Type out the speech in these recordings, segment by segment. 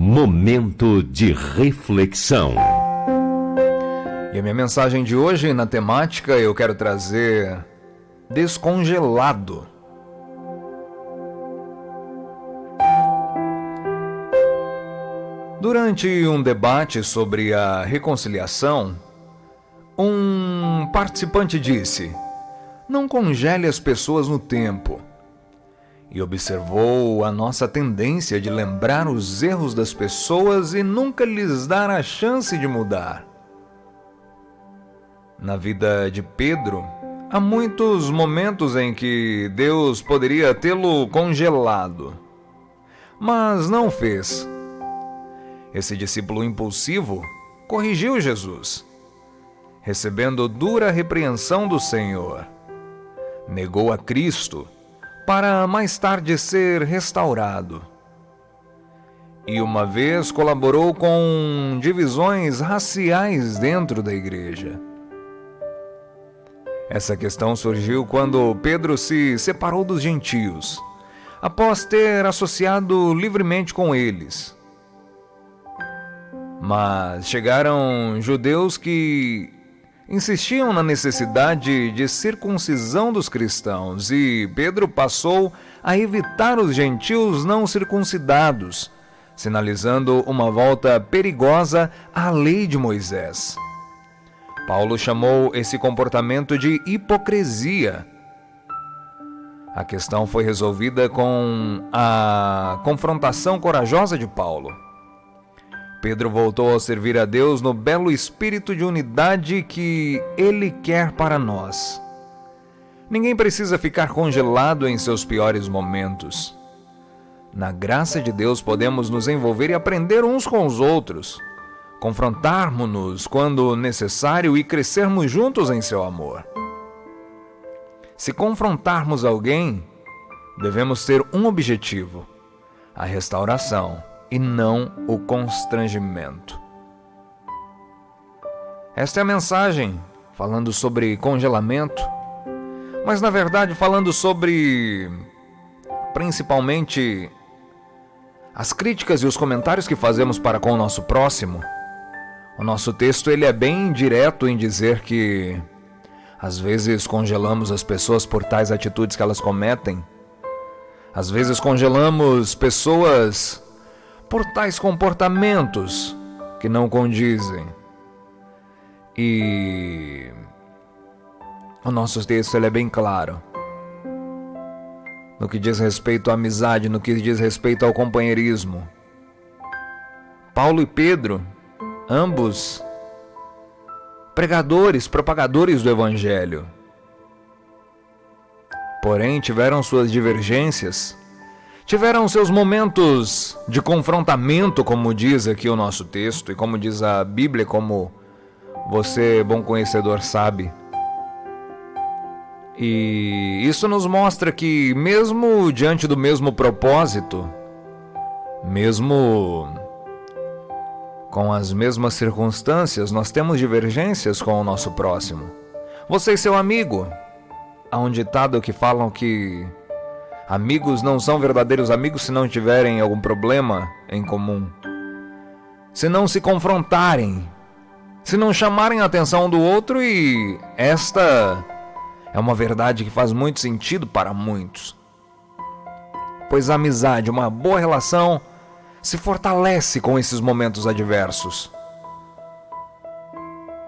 Momento de reflexão. E a minha mensagem de hoje, na temática, eu quero trazer descongelado. Durante um debate sobre a reconciliação, um participante disse: "Não congele as pessoas no tempo", e observou a nossa tendência de lembrar os erros das pessoas e nunca lhes dar a chance de mudar. Na vida de Pedro, há muitos momentos em que Deus poderia tê-lo congelado, mas não fez. Esse discípulo impulsivo corrigiu Jesus, recebendo dura repreensão do Senhor. Negou a Cristo para mais tarde ser restaurado. E uma vez colaborou com divisões raciais dentro da igreja. Essa questão surgiu quando Pedro se separou dos gentios, após ter associado livremente com eles. Mas chegaram judeus que insistiam na necessidade de circuncisão dos cristãos e Pedro passou a evitar os gentios não circuncidados, sinalizando uma volta perigosa à lei de Moisés. Paulo chamou esse comportamento de hipocrisia. A questão foi resolvida com a confrontação corajosa de Paulo. Pedro voltou a servir a Deus no belo espírito de unidade que Ele quer para nós. Ninguém precisa ficar congelado em seus piores momentos. Na graça de Deus podemos nos envolver e aprender uns com os outros, confrontarmos-nos quando necessário e crescermos juntos em seu amor. Se confrontarmos alguém, devemos ter um objetivo: a restauração, e não o constrangimento. Esta é a mensagem, falando sobre congelamento, mas na verdade falando sobre, principalmente, as críticas e os comentários que fazemos para com o nosso próximo. O nosso texto ele é bem direto em dizer que, às vezes, congelamos as pessoas por tais atitudes que elas cometem. Às vezes congelamos pessoas por tais comportamentos que não condizem. E o nosso texto ele é bem claro no que diz respeito à amizade, no que diz respeito ao companheirismo. Paulo e Pedro, ambos pregadores, propagadores do Evangelho, porém tiveram suas divergências, tiveram seus momentos de confrontamento, como diz aqui o nosso texto, e como diz a Bíblia, como você, bom conhecedor, sabe. E isso nos mostra que, mesmo diante do mesmo propósito, mesmo com as mesmas circunstâncias, nós temos divergências com o nosso próximo. Você e seu amigo. Há um ditado que falam que amigos não são verdadeiros amigos se não tiverem algum problema em comum, se não se confrontarem, se não chamarem a atenção um do outro, e esta é uma verdade que faz muito sentido para muitos. Pois a amizade, uma boa relação, se fortalece com esses momentos adversos.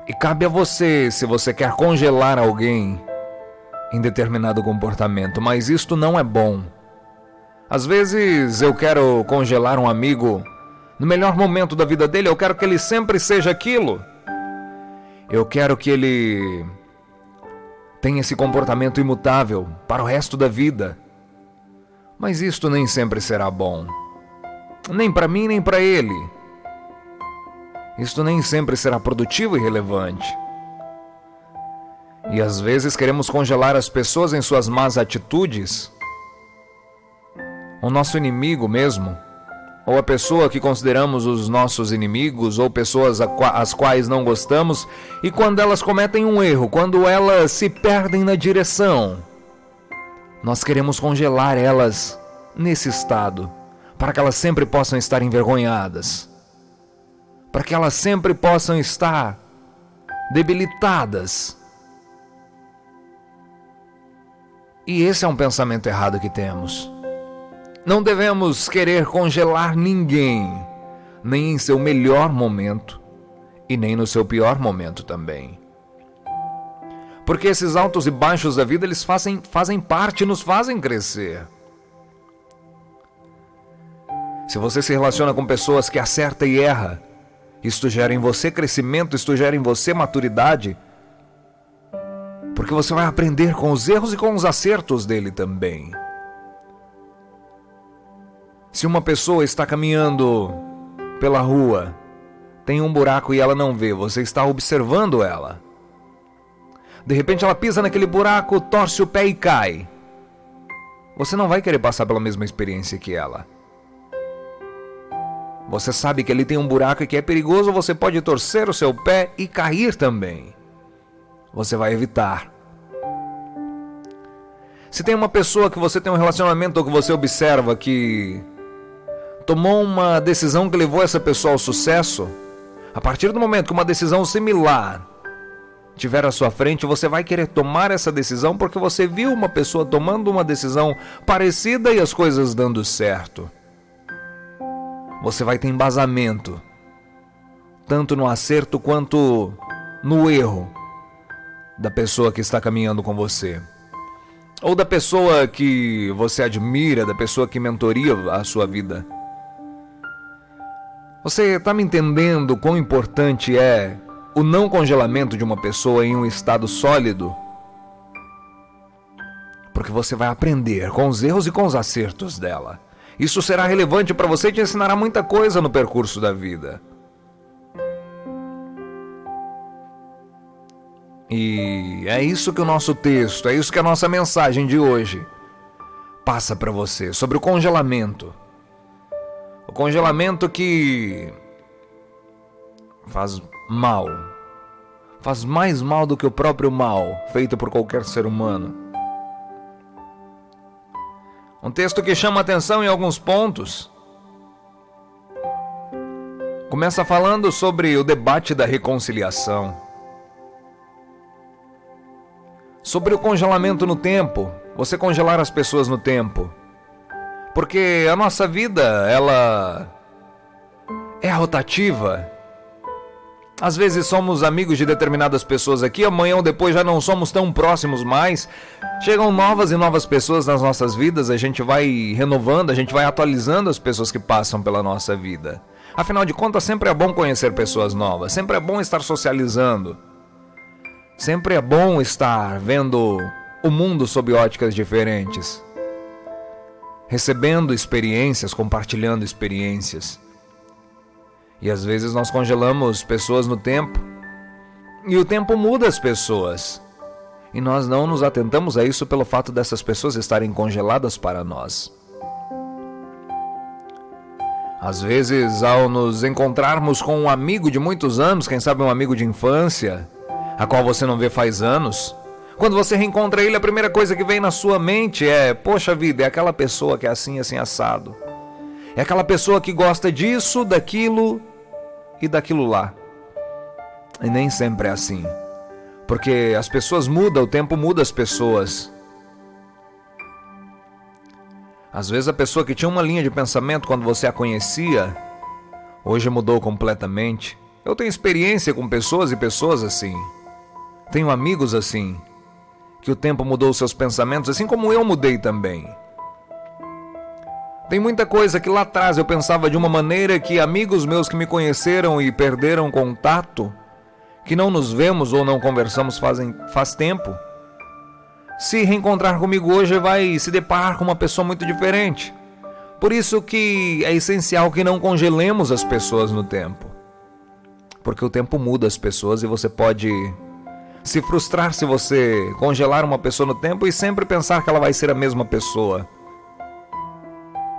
E cabe a você, se você quer congelar alguém em determinado comportamento, mas isto não é bom. Às vezes eu quero congelar um amigo no melhor momento da vida dele, eu quero que ele sempre seja aquilo. Eu quero que ele tenha esse comportamento imutável para o resto da vida. Mas isto nem sempre será bom. Nem para mim, nem para ele. Isto nem sempre será produtivo e relevante. E às vezes queremos congelar as pessoas em suas más atitudes. O nosso inimigo mesmo, ou a pessoa que consideramos os nossos inimigos, ou pessoas às quais não gostamos, e quando elas cometem um erro, quando elas se perdem na direção, nós queremos congelar elas nesse estado, para que elas sempre possam estar envergonhadas, para que elas sempre possam estar debilitadas. E esse é um pensamento errado que temos. Não devemos querer congelar ninguém, nem em seu melhor momento e nem no seu pior momento também. Porque esses altos e baixos da vida, eles fazem parte, nos fazem crescer. Se você se relaciona com pessoas que acerta e erra, isto gera em você crescimento, isto gera em você maturidade, porque você vai aprender com os erros e com os acertos dele também. Se uma pessoa está caminhando pela rua, tem um buraco e ela não vê, você está observando ela. De repente ela pisa naquele buraco, torce o pé e cai. Você não vai querer passar pela mesma experiência que ela. Você sabe que ali tem um buraco e que é perigoso, você pode torcer o seu pé e cair também. Você vai evitar. Se tem uma pessoa que você tem um relacionamento ou que você observa que tomou uma decisão que levou essa pessoa ao sucesso, a partir do momento que uma decisão similar tiver à sua frente, você vai querer tomar essa decisão porque você viu uma pessoa tomando uma decisão parecida e as coisas dando certo. Você vai ter embasamento, tanto no acerto quanto no erro da pessoa que está caminhando com você. Ou da pessoa que você admira, da pessoa que mentoria a sua vida. Você está me entendendo quão importante é o não congelamento de uma pessoa em um estado sólido? Porque você vai aprender com os erros e com os acertos dela. Isso será relevante para você e te ensinará muita coisa no percurso da vida. E é isso que o nosso texto, é isso que a nossa mensagem de hoje passa para você, sobre o congelamento. O congelamento que faz mal, faz mais mal do que o próprio mal feito por qualquer ser humano. Um texto que chama atenção em alguns pontos. Começa falando sobre o debate da reconciliação. Sobre o congelamento no tempo, você congelar as pessoas no tempo. Porque a nossa vida, ela é rotativa. Às vezes somos amigos de determinadas pessoas aqui, amanhã ou depois já não somos tão próximos mais. Chegam novas e novas pessoas nas nossas vidas, a gente vai renovando, a gente vai atualizando as pessoas que passam pela nossa vida. Afinal de contas, sempre é bom conhecer pessoas novas, sempre é bom estar socializando. Sempre é bom estar vendo o mundo sob óticas diferentes. Recebendo experiências, compartilhando experiências. E às vezes nós congelamos pessoas no tempo. E o tempo muda as pessoas. E nós não nos atentamos a isso pelo fato dessas pessoas estarem congeladas para nós. Às vezes, ao nos encontrarmos com um amigo de muitos anos, quem sabe um amigo de infância, a qual você não vê faz anos, quando você reencontra ele, a primeira coisa que vem na sua mente é: poxa vida, é aquela pessoa que é assim, assim, assado. É aquela pessoa que gosta disso, daquilo e daquilo lá. E nem sempre é assim. Porque as pessoas mudam, o tempo muda as pessoas. Às vezes a pessoa que tinha uma linha de pensamento quando você a conhecia, hoje mudou completamente. Eu tenho experiência com pessoas e pessoas assim. Tenho amigos assim, que o tempo mudou seus pensamentos, assim como eu mudei também. Tem muita coisa que lá atrás eu pensava de uma maneira que amigos meus que me conheceram e perderam contato, que não nos vemos ou não conversamos faz tempo, se reencontrar comigo hoje vai se deparar com uma pessoa muito diferente. Por isso que é essencial que não congelemos as pessoas no tempo. Porque o tempo muda as pessoas e você pode se frustrar se você congelar uma pessoa no tempo e sempre pensar que ela vai ser a mesma pessoa.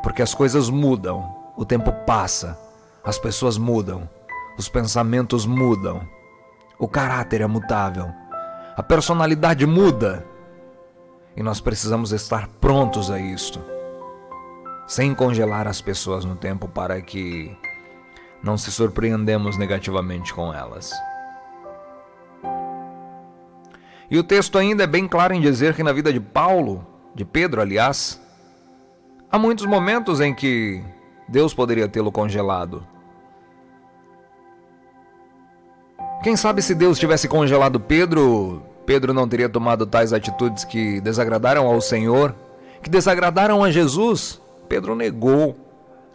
Porque as coisas mudam, o tempo passa, as pessoas mudam, os pensamentos mudam, o caráter é mutável, a personalidade muda. E nós precisamos estar prontos a isto. sem congelar as pessoas no tempo para que não se surpreendemos negativamente com elas. E o texto ainda é bem claro em dizer que na vida de Paulo, de Pedro, aliás, há muitos momentos em que Deus poderia tê-lo congelado. Quem sabe se Deus tivesse congelado Pedro, Pedro não teria tomado tais atitudes que desagradaram ao Senhor, que desagradaram a Jesus. Pedro negou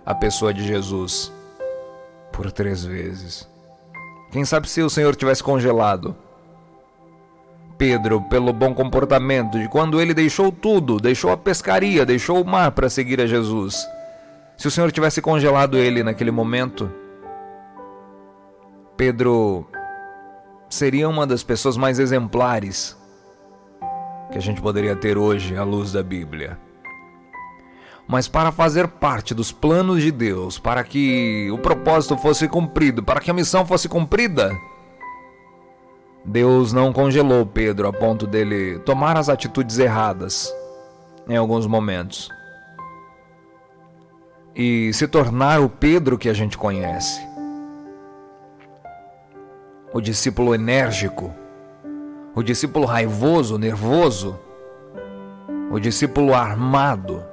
a pessoa de Jesus por 3 vezes. Quem sabe se o Senhor tivesse congelado Pedro pelo bom comportamento de quando ele deixou tudo, deixou a pescaria, deixou o mar para seguir a Jesus. Se o Senhor tivesse congelado ele naquele momento, Pedro seria uma das pessoas mais exemplares que a gente poderia ter hoje à luz da Bíblia. Mas para fazer parte dos planos de Deus, para que o propósito fosse cumprido, para que a missão fosse cumprida, Deus não congelou Pedro a ponto dele tomar as atitudes erradas em alguns momentos e se tornar o Pedro que a gente conhece. O discípulo enérgico, o discípulo raivoso, nervoso, o discípulo armado,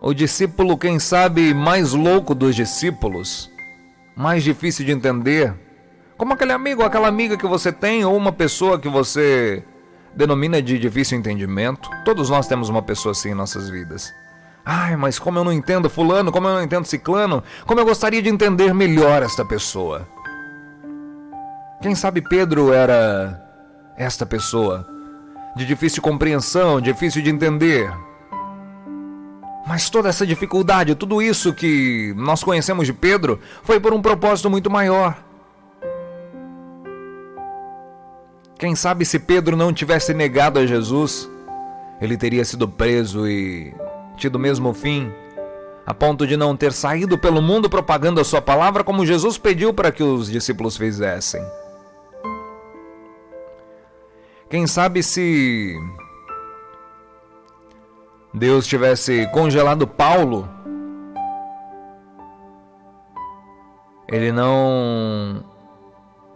o discípulo, quem sabe, mais louco dos discípulos, mais difícil de entender, como aquele amigo ou aquela amiga que você tem, ou uma pessoa que você denomina de difícil entendimento. Todos nós temos uma pessoa assim em nossas vidas. Ai, mas como eu não entendo fulano, como eu não entendo ciclano, como eu gostaria de entender melhor esta pessoa. Quem sabe Pedro era esta pessoa, de difícil compreensão, difícil de entender. Mas toda essa dificuldade, tudo isso que nós conhecemos de Pedro, foi por um propósito muito maior. Quem sabe se Pedro não tivesse negado a Jesus, ele teria sido preso e tido o mesmo fim, a ponto de não ter saído pelo mundo propagando a sua palavra como Jesus pediu para que os discípulos fizessem. Quem sabe se Deus tivesse congelado Paulo, ele não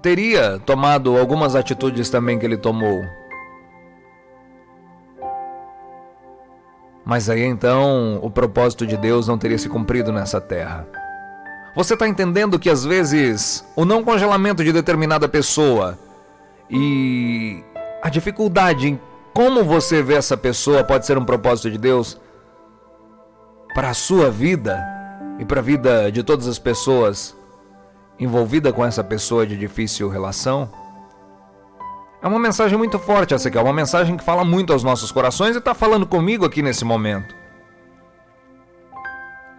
teria tomado algumas atitudes também que ele tomou. Mas aí então o propósito de Deus não teria se cumprido nessa terra. Você está entendendo que às vezes o não congelamento de determinada pessoa e a dificuldade em como você vê essa pessoa pode ser um propósito de Deus para a sua vida e para a vida de todas as pessoas envolvidas com essa pessoa de difícil relação? É uma mensagem muito forte essa aqui, é uma mensagem que fala muito aos nossos corações e está falando comigo aqui nesse momento.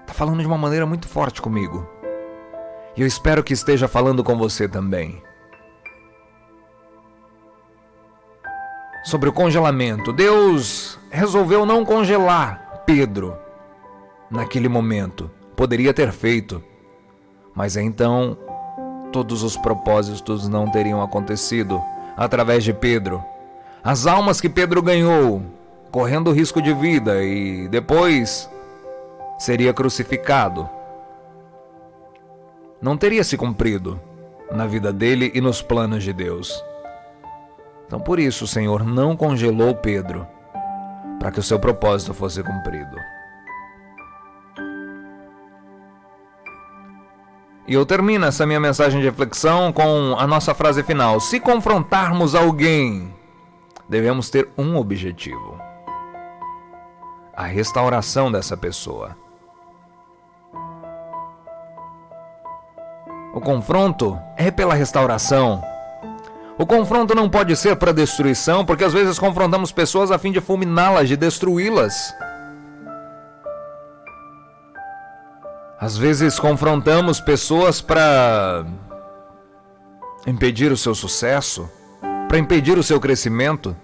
Está falando de uma maneira muito forte comigo. E eu espero que esteja falando com você também. Sobre o congelamento. Deus resolveu não congelar Pedro naquele momento. Poderia ter feito. Mas então todos os propósitos não teriam acontecido através de Pedro. As almas que Pedro ganhou, correndo risco de vida e depois seria crucificado, não teria se cumprido na vida dele e nos planos de Deus. Então por isso o Senhor não congelou Pedro, para que o seu propósito fosse cumprido. E eu termino essa minha mensagem de reflexão com a nossa frase final. Se confrontarmos alguém, devemos ter um objetivo: a restauração dessa pessoa. O confronto é pela restauração. O confronto não pode ser para destruição, porque às vezes confrontamos pessoas a fim de fulminá-las, de destruí-las. Às vezes confrontamos pessoas para impedir o seu sucesso, para impedir o seu crescimento.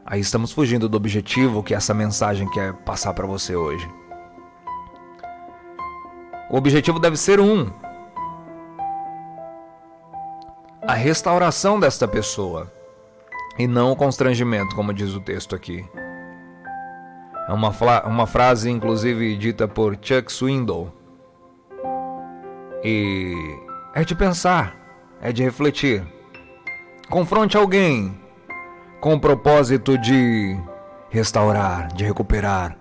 Aí estamos fugindo do objetivo que essa mensagem quer passar para você hoje. O objetivo deve ser a restauração desta pessoa. e não o constrangimento, como diz o texto aqui. É uma frase, inclusive, dita por Chuck Swindoll. E é de pensar, é de refletir. Confronte alguém com o propósito de restaurar, de recuperar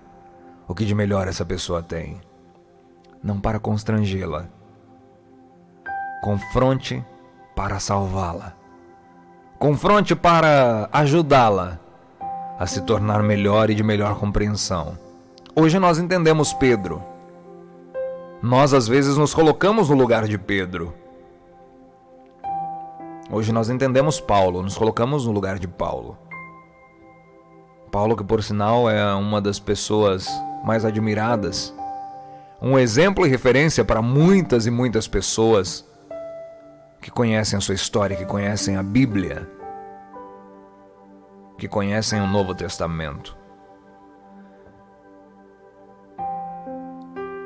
o que de melhor essa pessoa tem. Não para constrangê-la. Confronte para salvá-la. Confronte para ajudá-la a se tornar melhor e de melhor compreensão. Hoje nós entendemos Pedro. Nós às vezes nos colocamos no lugar de Pedro. Hoje nós entendemos Paulo, nos colocamos no lugar de Paulo. Paulo, que por sinal é uma das pessoas mais admiradas, um exemplo e referência para muitas e muitas pessoas que conhecem a sua história, que conhecem a Bíblia, que conhecem o Novo Testamento.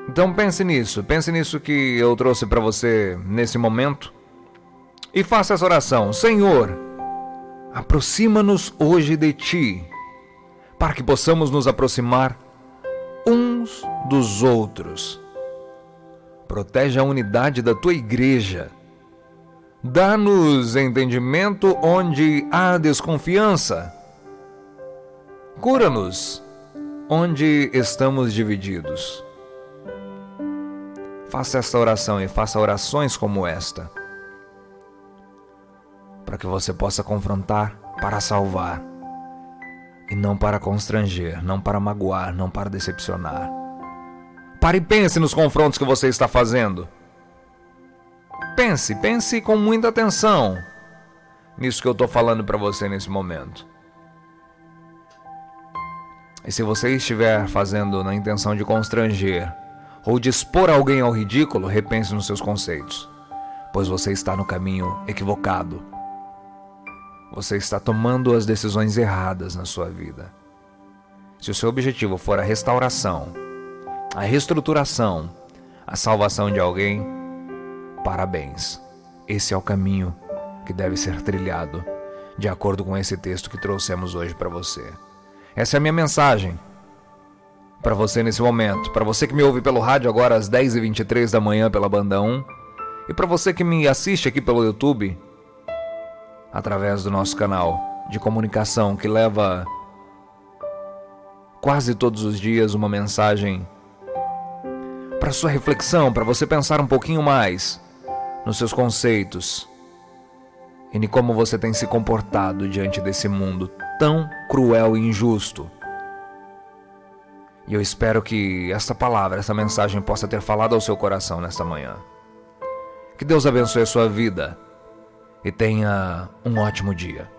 Então pense nisso que eu trouxe para você nesse momento e faça essa oração. Senhor, aproxima-nos hoje de Ti, para que possamos nos aproximar uns dos outros. Protege a unidade da Tua igreja. Dá-nos entendimento onde há desconfiança. Cura-nos onde estamos divididos. Faça esta oração e faça orações como esta, para que você possa confrontar para salvar, e não para constranger, não para magoar, não para decepcionar. Pare e pense nos confrontos que você está fazendo. Pense com muita atenção nisso que eu estou falando para você nesse momento. E se você estiver fazendo na intenção de constranger ou de expor alguém ao ridículo, repense nos seus conceitos, pois você está no caminho equivocado. Você está tomando as decisões erradas na sua vida. Se o seu objetivo for a restauração, a reestruturação, a salvação de alguém, parabéns. Esse é o caminho que deve ser trilhado, de acordo com esse texto que trouxemos hoje para você. Essa é a minha mensagem para você nesse momento. Para você que me ouve pelo rádio agora às 10h23 da manhã pela Banda 1. E para você que me assiste aqui pelo YouTube, através do nosso canal de comunicação que leva quase todos os dias uma mensagem para sua reflexão, para você pensar um pouquinho mais nos seus conceitos e em como você tem se comportado diante desse mundo tão cruel e injusto. E eu espero que esta palavra, essa mensagem possa ter falado ao seu coração nesta manhã. Que Deus abençoe a sua vida e tenha um ótimo dia.